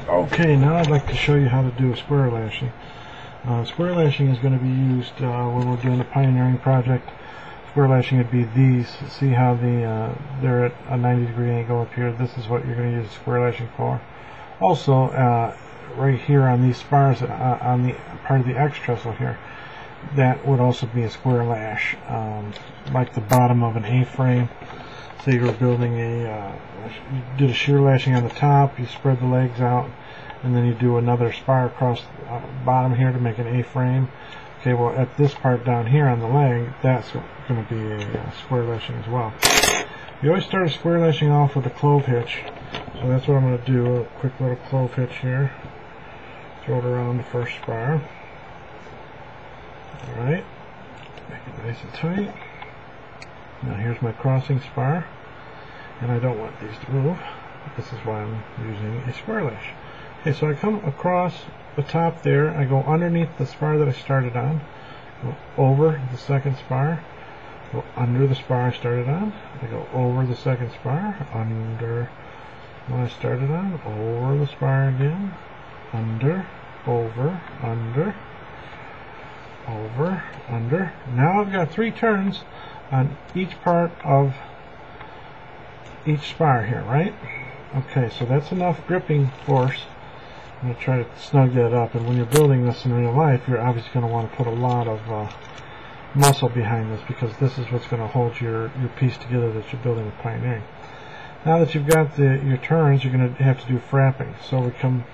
Okay, now I'd like to show you how to do a square lashing. Square lashing is going to be used when we're doing a pioneering project. Square lashing would be these. See how they're at a 90-degree angle up here? This is what you're going to use square lashing for. Also, right here on these spars, on the part of the X trestle here, that would also be a square lash, like the bottom of an A-frame. Say you were building you did a shear lashing on the top, you spread the legs out, and then you do another spar across the bottom here to make an A-frame. Okay, well at this part down here on the leg, that's going to be a square lashing as well. You always start a square lashing off with a clove hitch, so that's what I'm going to do. A quick little clove hitch here. Throw it around the first spar. Alright, make it nice and tight. Now here's my crossing spar, and I don't want these to move. This is why I'm using a square lash. Okay, so I come across the top there, I go underneath the spar that I started on, go over the second spar, go under the spar I started on, I go over the second spar, under what I started on, over the spar again, under, over, under, over, under. Now I've got 3 turns on each part of each spar here, right? Okay, so that's enough gripping force. I'm going to try to snug that up, and when you're building this in real life, you're obviously going to want to put a lot of muscle behind this, because this is what's going to hold your piece together that you're building with pioneering. Now that you've got your turns, you're going to have to do frapping. So we come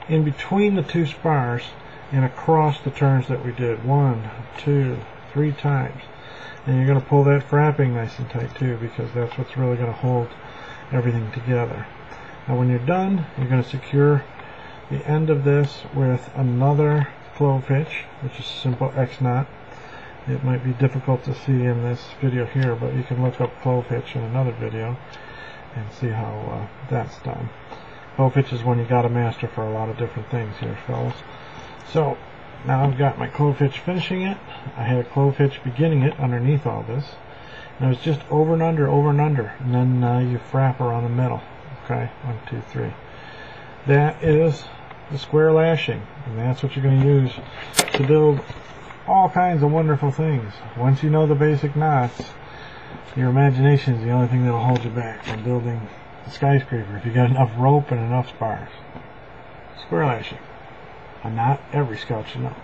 in between the 2 spars and across the turns that we did 1, 2, 3 times. And you're going to pull that frapping nice and tight too, because that's what's really going to hold everything together. Now when you're done, you're going to secure the end of this with another clove hitch, which is a simple X knot. It might be difficult to see in this video here, but you can look up clove hitch in another video and see how that's done. Clove hitch is one you got to master for a lot of different things here, fellas. So now I've got my clove hitch finishing it. I had a clove hitch beginning it underneath all this. And it was just over and under, and then you frap around the middle. Okay, 1, 2, 3. That is the square lashing, and that's what you're going to use to build all kinds of wonderful things. Once you know the basic knots, your imagination is the only thing that will hold you back from building a skyscraper if you got enough rope and enough spars. Square lashing. A knot every scout should know.